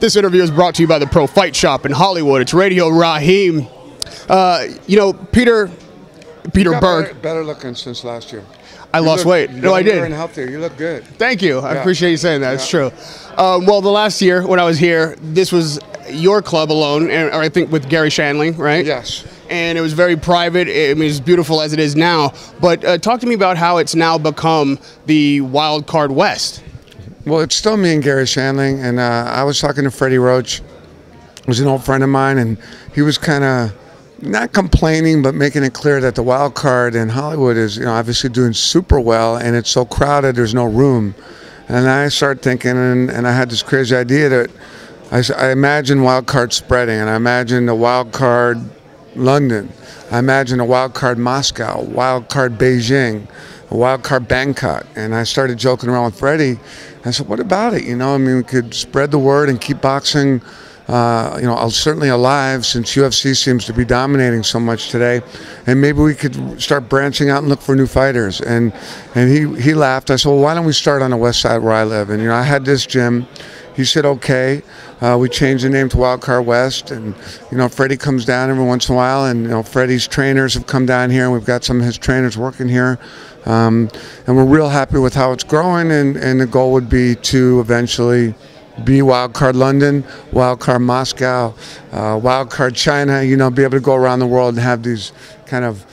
This interview is brought to you by the Pro Fight Shop in Hollywood. It's Radio Rahim. You know, Peter Berg. Better looking since last year. I lost weight. No, I did. And healthier. You look good. Thank you. I appreciate you saying that. It's true. Well, the last year when I was here, this was your club alone, or I think with Gary Shandling, right? Yes. And it was very private. I mean, as beautiful as it is now. But talk to me about how it's now become the Wild Card West. Well, it's still me and Gary Shandling, and I was talking to Freddie Roach, who's an old friend of mine, and he was kind of not complaining, but making it clear that the wild card in Hollywood is, obviously doing super well, and it's so crowded, there's no room. And I started thinking, and I had this crazy idea that I imagine wild card spreading, and I imagine the wild card London, I imagine a wild card Moscow, wild card Beijing, a wild card Bangkok. And I started joking around with Freddie. I said, what about it? I mean, we could spread the word and keep boxing, certainly alive, since UFC seems to be dominating so much today. And maybe we could start branching out and look for new fighters. And he laughed. I said, well, why don't we start on the west side where I live? And, I had this gym. He said, okay. We changed the name to Wild Card West, and Freddie comes down every once in a while, and Freddie's trainers have come down here, and we've got some of his trainers working here, and we're real happy with how it's growing, and the goal would be to eventually be Wild Card London, Wild Card Moscow, Wild Card China, be able to go around the world and have these kind of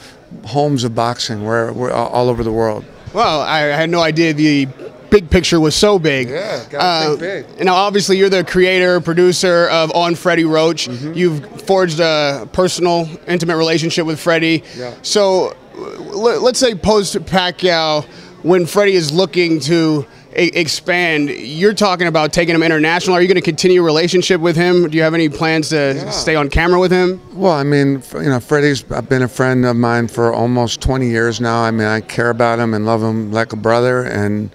homes of boxing where we're all over the world. Well, I had no idea the big picture was so big. Yeah, got big. Now, obviously, you're the creator, producer of On Freddie Roach. Mm-hmm. You've forged a personal, intimate relationship with Freddie. Yeah. So, let's say post-Pacquiao, when Freddie is looking to expand, you're talking about taking him international. Are you going to continue a relationship with him? Do you have any plans to stay on camera with him? Well, I mean, Freddie's been a friend of mine for almost 20 years now. I mean, I care about him and love him like a brother, and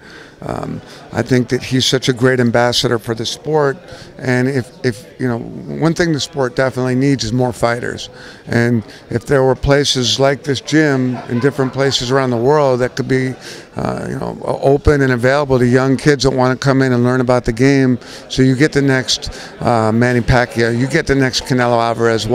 I think that he's such a great ambassador for the sport. And if one thing the sport definitely needs is more fighters. And if there were places like this gym in different places around the world that could be open and available to young kids that want to come in and learn about the game, so you get the next Manny Pacquiao, you get the next Canelo Alvarez,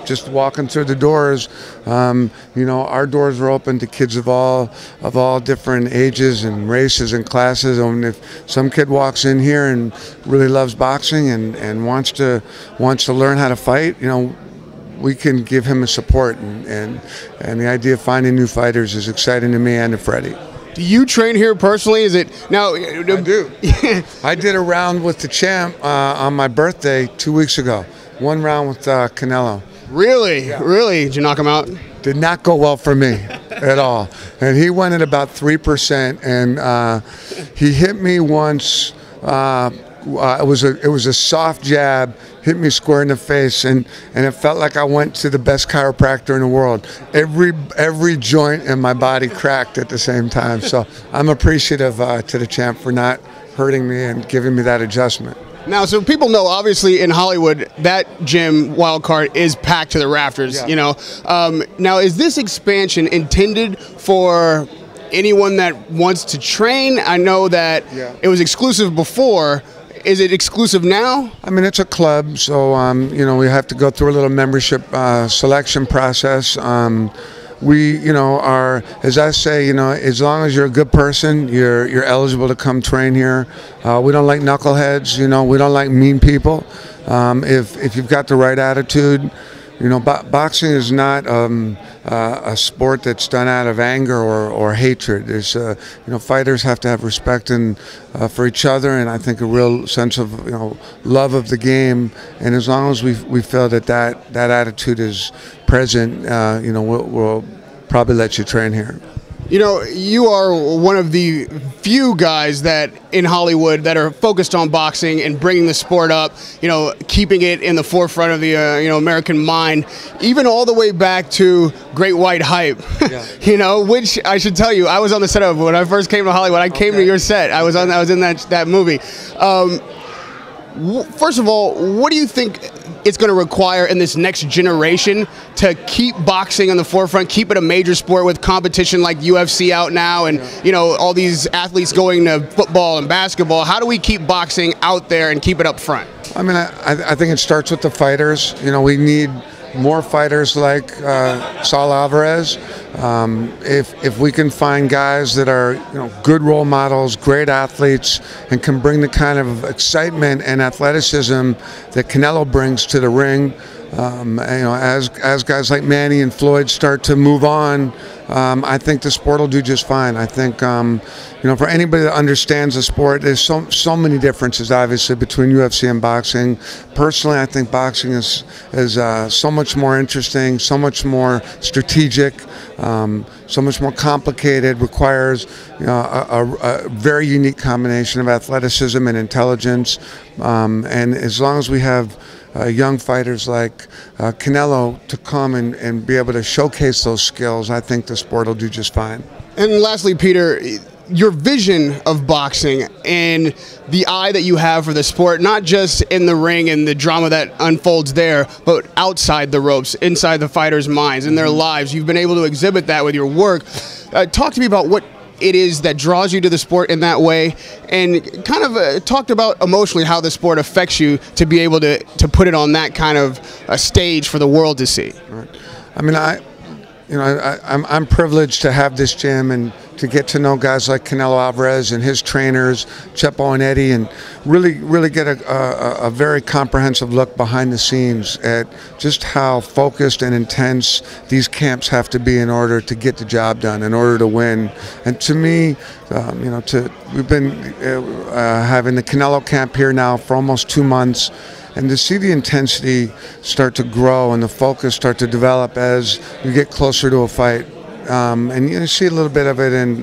just walking through the doors. Our doors are open to kids of all different ages and races and classes. And if some kid walks in here and really loves boxing and wants to learn how to fight, we can give him a support, and the idea of finding new fighters is exciting to me and to Freddie. Do you train here personally? Is it now? I do. I did a round with the champ on my birthday 2 weeks ago. One round with Canelo. Really? Yeah. Really? Did you knock him out? Did not go well for me at all. And he went at about 3%, and he hit me once. It was a soft jab, hit me square in the face, and it felt like I went to the best chiropractor in the world. Every joint in my body cracked at the same time. So I'm appreciative to the champ for not hurting me and giving me that adjustment. Now, so people know, obviously, in Hollywood, that gym, Wild Card, is packed to the rafters, Now, is this expansion intended for anyone that wants to train? I know that it was exclusive before. Is it exclusive now? I mean, it's a club, so, we have to go through a little membership selection process. We, are, as I say, as long as you're a good person, you're eligible to come train here. We don't like knuckleheads, we don't like mean people. If you've got the right attitude, boxing is not a sport that's done out of anger or hatred. There's, fighters have to have respect for each other, and I think a real sense of, love of the game. And as long as we feel that attitude is present, we'll probably let you train here. You are one of the few guys that in Hollywood that are focused on boxing and bringing the sport up, keeping it in the forefront of the, American mind, even all the way back to Great White Hype, which I should tell you, I was on the set of when I first came to Hollywood. I came to your set. I was in that movie. First of all, what do you think it's going to require in this next generation to keep boxing on the forefront, keep it a major sport with competition like UFC out now, and you know, all these athletes going to football and basketball? How do we keep boxing out there and keep it up front? I mean, I think it starts with the fighters. You know, we need more fighters like Saul Alvarez. If we can find guys that are, you know, good role models, great athletes, and can bring the kind of excitement and athleticism that Canelo brings to the ring, you know, as guys like Manny and Floyd start to move on, I think the sport will do just fine. I think, you know, for anybody that understands the sport, there's so many differences, obviously, between UFC and boxing. Personally, I think boxing is so much more interesting, so much more strategic, so much more complicated, requires, you know, a very unique combination of athleticism and intelligence. And as long as we have young fighters like Canelo to come and be able to showcase those skills, I think the sport will do just fine. And lastly, Peter, your vision of boxing and the eye that you have for the sport, not just in the ring and the drama that unfolds there, but outside the ropes, inside the fighters' minds, in their lives. You've been able to exhibit that with your work. Talk to me about what it is that draws you to the sport in that way, and kind of talked about emotionally how the sport affects you to be able to put it on that kind of a stage for the world to see. Right. I mean, I'm privileged to have this gym and to get to know guys like Canelo Alvarez and his trainers, Chepo and Eddie, and really get a very comprehensive look behind the scenes at just how focused and intense these camps have to be in order to get the job done, in order to win. And to me, you know, we've been having the Canelo camp here now for almost 2 months. And to see the intensity start to grow and the focus start to develop as you get closer to a fight. And you see a little bit of it in,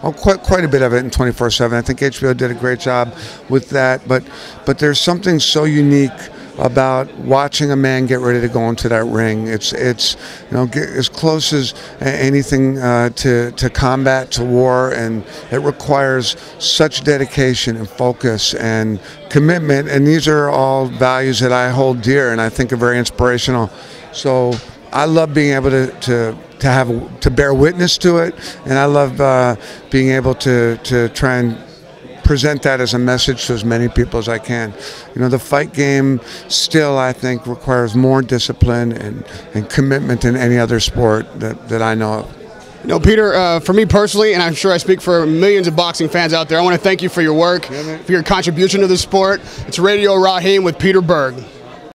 quite a bit of it in 24/7. I think HBO did a great job with that. But there's something so unique about watching a man get ready to go into that ring. It's you know, get as close as anything to combat, to war, and it requires such dedication and focus and commitment. And these are all values that I hold dear and I think are very inspirational. So I love being able to bear witness to it, and I love being able to try and present that as a message to as many people as I can. You know, the fight game still, I think, requires more discipline and commitment than any other sport that I know of. You know, Peter, for me personally, and I'm sure I speak for millions of boxing fans out there, I want to thank you for your work, for your contribution to the sport. It's Radio Rahim with Peter Berg.